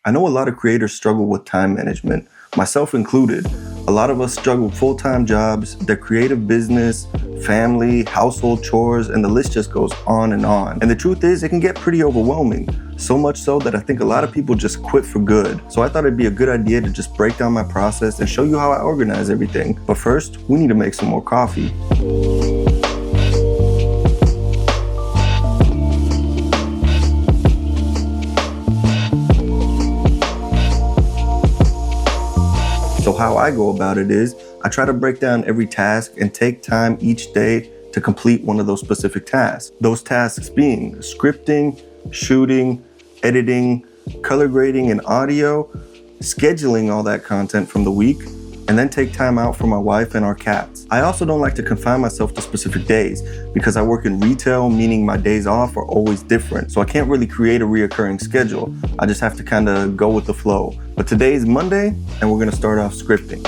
I know a lot of creators struggle with time management, myself included. A lot of us juggle full-time jobs, their creative business, family, household chores, and the list just goes on and on. And the truth is, it can get pretty overwhelming. So much so that I think a lot of people just quit for good. So I thought it'd be a good idea to just break down my process and show you how I organize everything. But first, we need to make some more coffee. So how I go about it is, I try to break down every task and take time each day to complete one of those specific tasks. Those tasks being scripting, shooting, editing, color grading and audio, scheduling all that content from the week, and then take time out for my wife and our cats. I also don't like to confine myself to specific days because I work in retail, meaning my days off are always different. So I can't really create a reoccurring schedule. I just have to kind of go with the flow. But today is Monday and we're gonna start off scripting.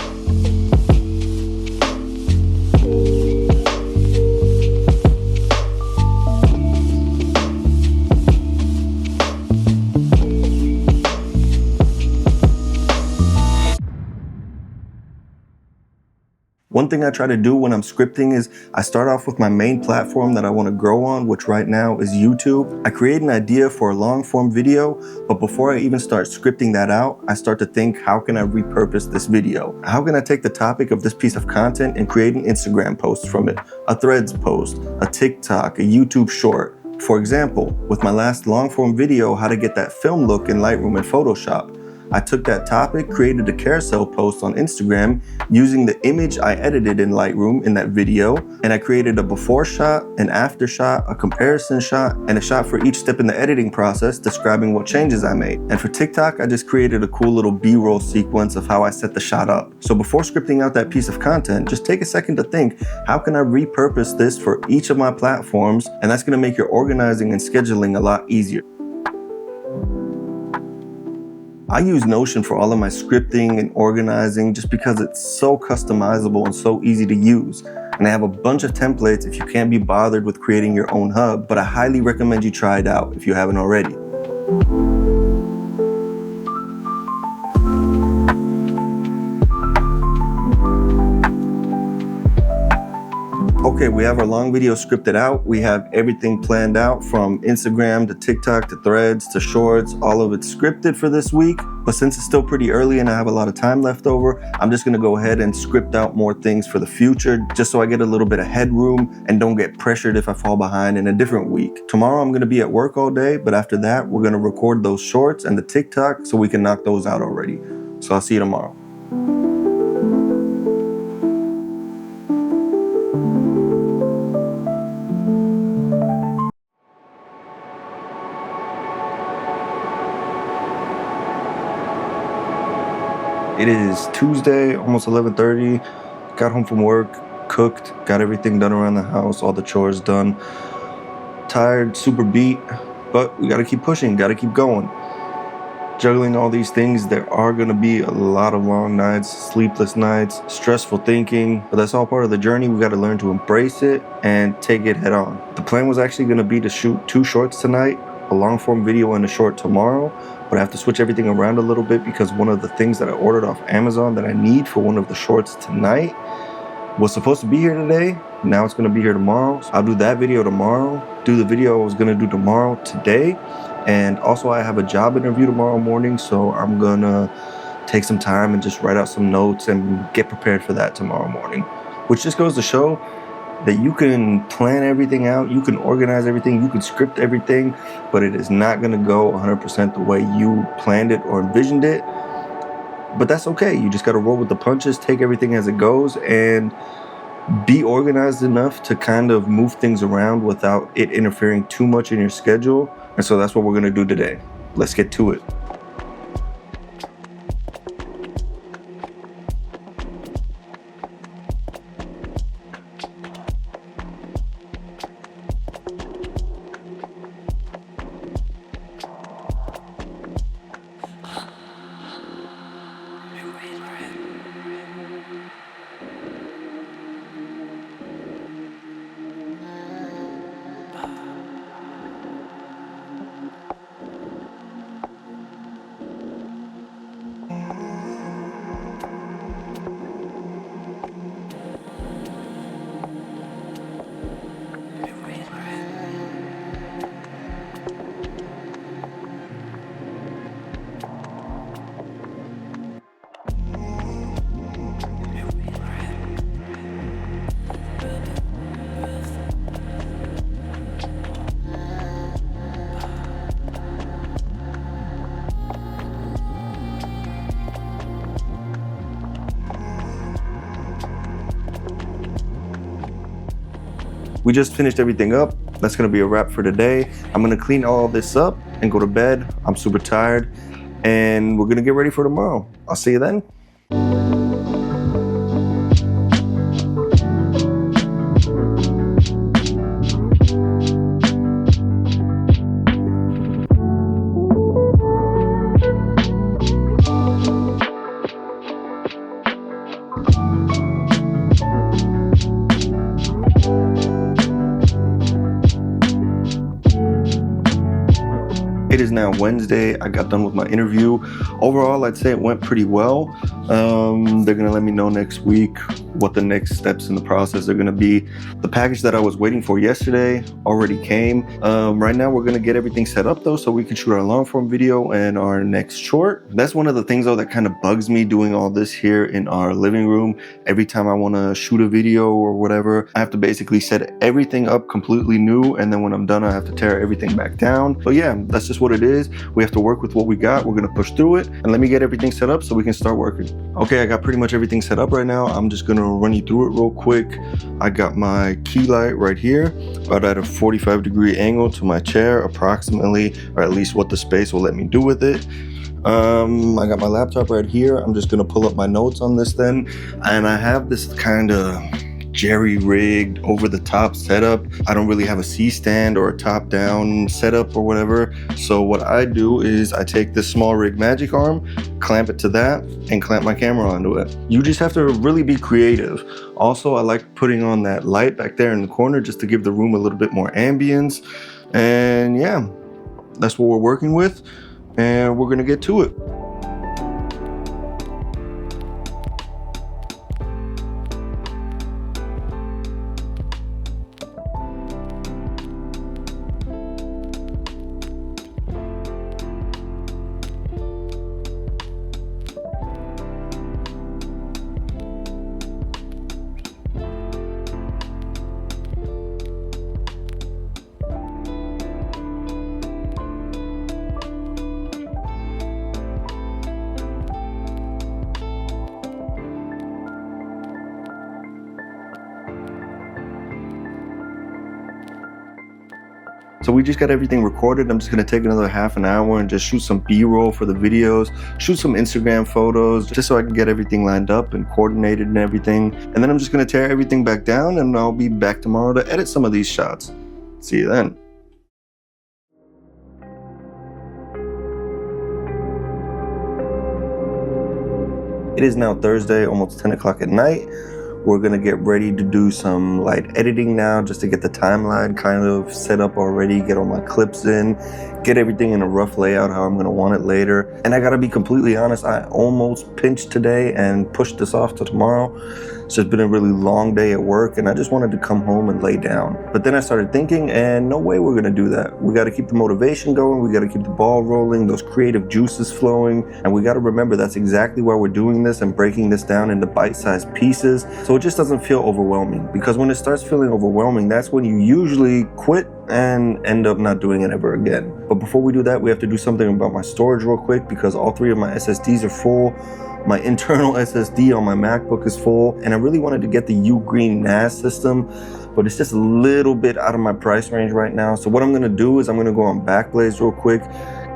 One thing I try to do when I'm scripting is I start off with my main platform that I want to grow on, which right now is YouTube. I create an idea for a long form video, but before I even start scripting that out, I start to think, how can I repurpose this video? How can I take the topic of this piece of content and create an Instagram post from it, a Threads post, a TikTok, a YouTube short? For example, with my last long form video, how to get that film look in Lightroom and Photoshop. I took that topic, created a carousel post on Instagram using the image I edited in Lightroom in that video, and I created a before shot, an after shot, a comparison shot, and a shot for each step in the editing process describing what changes I made. And for TikTok, I just created a cool little B-roll sequence of how I set the shot up. So before scripting out that piece of content, just take a second to think, how can I repurpose this for each of my platforms? And that's gonna make your organizing and scheduling a lot easier. I use Notion for all of my scripting and organizing just because it's so customizable and so easy to use. And I have a bunch of templates if you can't be bothered with creating your own hub, but I highly recommend you try it out if you haven't already. Okay, we have our long video scripted out. We have everything planned out from Instagram to TikTok to Threads to Shorts. All of it's scripted for this week. But since it's still pretty early and I have a lot of time left over, I'm just gonna go ahead and script out more things for the future, just so I get a little bit of headroom and don't get pressured if I fall behind in a different week. Tomorrow I'm gonna be at work all day, but after that, we're gonna record those shorts and the TikTok so we can knock those out already. So I'll see you tomorrow. It is Tuesday, almost 11:30. Got home from work, cooked, got everything done around the house, all the chores done. Tired, super beat, but we gotta keep pushing, gotta keep going. Juggling all these things, there are gonna be a lot of long nights, sleepless nights, stressful thinking, but that's all part of the journey. We gotta learn to embrace it and take it head on. The plan was actually gonna be to shoot 2 shorts tonight, a long form video and a short tomorrow, but I have to switch everything around a little bit because one of the things that I ordered off Amazon that I need for one of the shorts tonight was supposed to be here today. Now it's gonna be here tomorrow. So I'll do that video tomorrow, do the video I was gonna do tomorrow today. And also I have a job interview tomorrow morning, so I'm gonna take some time and just write out some notes and get prepared for that tomorrow morning. Which just goes to show that you can plan everything out, you can organize everything, you can script everything, but it is not gonna go 100% the way you planned it or envisioned it. But that's okay, you just gotta roll with the punches, take everything as it goes, and be organized enough to kind of move things around without it interfering too much in your schedule. And so that's what we're gonna do today. Let's get to it. we just finished everything up. That's gonna be a wrap for today. I'm gonna clean all this up and go to bed. I'm super tired, and we're gonna get ready for tomorrow. I'll see you then. It is now Wednesday. I got done with my interview. Overall, I'd say it went pretty well. They're gonna let me know next week what the next steps in the process are gonna be. The package that I was waiting for yesterday already came. Right now, we're gonna get everything set up though, so we can shoot our long form video and our next short. That's one of the things though that kind of bugs me doing all this here in our living room. Every time I wanna shoot a video or whatever, I have to basically set everything up completely new, and then when I'm done, I have to tear everything back down. But yeah, that's just what it is. We have to work with what we got. We're gonna push through it, and let me get everything set up so we can start working. Okay, I got pretty much everything set up right now. I'm just gonna run you through it real quick. I got my key light right here, about at a 45-degree angle to my chair, approximately, or at least what the space will let me do with it. I got my laptop right here. I'm just gonna pull up my notes on this then, and I have this kind of jerry-rigged over-the-top setup. I don't really have a C-stand or a top-down setup or whatever. So what I do is I take this small rig magic arm, clamp it to that, and clamp my camera onto it. You just have to really be creative. Also, I like putting on that light back there in the corner just to give the room a little bit more ambience. And yeah, that's what we're working with, and we're gonna get to it. So we just got everything recorded. I'm just gonna take another half an hour and just shoot some B-roll for the videos, shoot some Instagram photos, just so I can get everything lined up and coordinated and everything. And then I'm just gonna tear everything back down, and I'll be back tomorrow to edit some of these shots. See you then. It is now Thursday, almost 10 o'clock at night. We're gonna get ready to do some light editing now, just to get the timeline kind of set up already, get all my clips in, get everything in a rough layout how I'm gonna want it later. And I gotta be completely honest, I almost pinched today and pushed this off to tomorrow. So it's been a really long day at work, and I just wanted to come home and lay down. But then I started thinking, and no way we're gonna do that. We gotta keep the motivation going, we gotta keep the ball rolling, those creative juices flowing, and we gotta remember that's exactly why we're doing this and breaking this down into bite-sized pieces, so it just doesn't feel overwhelming. Because when it starts feeling overwhelming, that's when you usually quit and end up not doing it ever again. But before we do that, we have to do something about my storage real quick, because all three of my SSDs are full. My internal SSD on my MacBook is full, and I really wanted to get the U-Green NAS system, but it's just a little bit out of my price range right now. So what I'm gonna do is I'm gonna go on Backblaze real quick,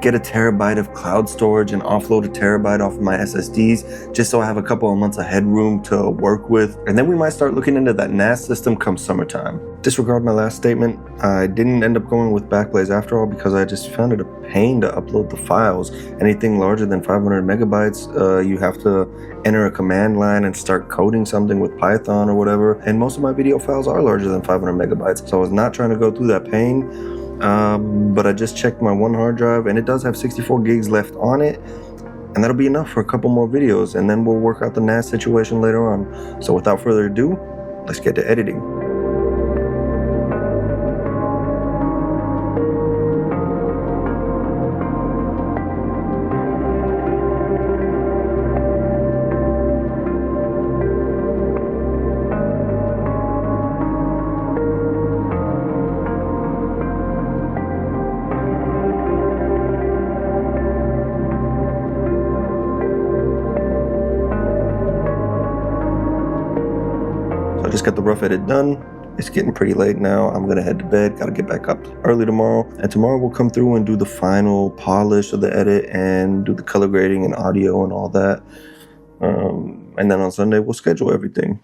get a terabyte of cloud storage and offload a terabyte off of my SSDs, just so I have a couple of months of headroom to work with. And then we might start looking into that NAS system come summertime. Disregard my last statement. I didn't end up going with Backblaze after all, because I just found it a pain to upload the files. Anything larger than 500 megabytes, you have to enter a command line and start coding something with Python or whatever. And most of my video files are larger than 500 megabytes. So I was not trying to go through that pain. But I just checked my one hard drive, and it does have 64 gigs left on it, and that'll be enough for a couple more videos, and then we'll work out the NAS situation later on. So without further ado, let's get to editing. I just got the rough edit done. It's getting pretty late now. I'm gonna head to bed. Gotta get back up early tomorrow. And tomorrow we'll come through and do the final polish of the edit and do the color grading and audio and all that. And then on Sunday we'll schedule everything.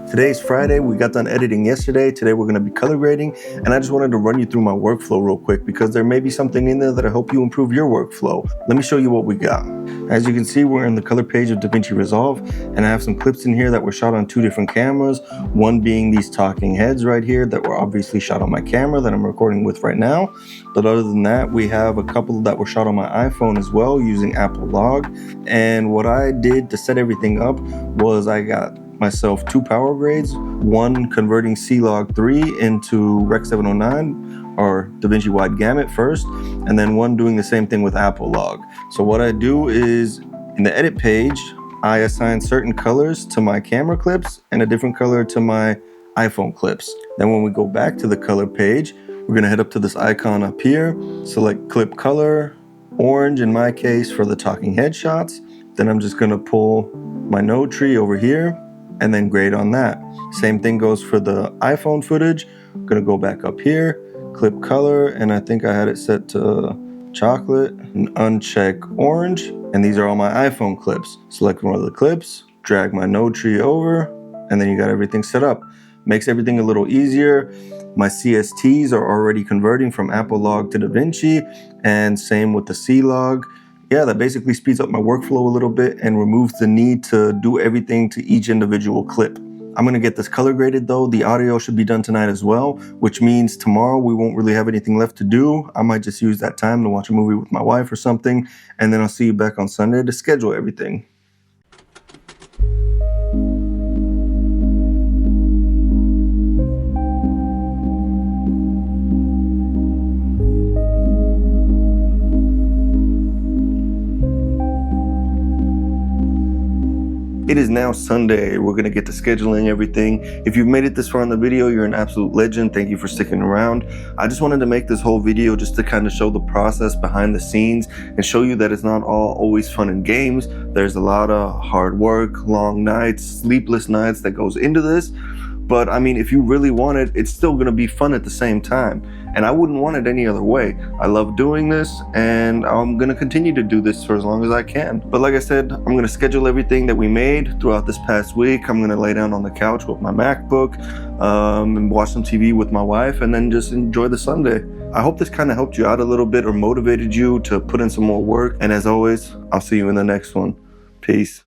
Today's Friday. We got done editing yesterday. Today we're going to be color grading, and I just wanted to run you through my workflow real quick because there may be something in there that'll help you improve your workflow. Let me show you what we got. As you can see, we're in the color page of DaVinci Resolve, and I have some clips in here that were shot on 2 different cameras, one being these talking heads right here that were obviously shot on my camera that I'm recording with right now. But other than that, we have a couple that were shot on my iPhone as well using Apple Log. And what I did to set everything up was I got myself 2 power grades, one converting C-Log 3 into Rec 709 or DaVinci Wide Gamut first, and then one doing the same thing with Apple Log. So what I do is in the edit page, I assign certain colors to my camera clips and a different color to my iPhone clips. Then when we go back to the color page, we're gonna head up to this icon up here, select clip color, orange in my case for the talking head shots. Then I'm just gonna pull my node tree over here and then grade on that. Same thing goes for the iPhone footage. I'm gonna go back up here, clip color, and I think I had it set to chocolate and uncheck orange. And these are all my iPhone clips. Select one of the clips, drag my node tree over, and then you got everything set up. Makes everything a little easier. My CSTs are already converting from Apple Log to DaVinci, and same with the C-Log. Yeah, that basically speeds up my workflow a little bit and removes the need to do everything to each individual clip. I'm gonna get this color graded though. The audio should be done tonight as well, which means tomorrow we won't really have anything left to do. I might just use that time to watch a movie with my wife or something, and then I'll see you back on Sunday to schedule everything. It is now Sunday. We're gonna get to scheduling everything. If you've made it this far in the video, you're an absolute legend. Thank you for sticking around. I just wanted to make this whole video just to kind of show the process behind the scenes and show you that it's not all always fun and games. There's a lot of hard work, long nights, sleepless nights that goes into this. But I mean, if you really want it, it's still gonna be fun at the same time. And I wouldn't want it any other way. I love doing this, and I'm gonna continue to do this for as long as I can. But like I said, I'm gonna schedule everything that we made throughout this past week. I'm gonna lay down on the couch with my MacBook and watch some TV with my wife, and then just enjoy the Sunday. I hope this kind of helped you out a little bit or motivated you to put in some more work. And as always, I'll see you in the next one. Peace.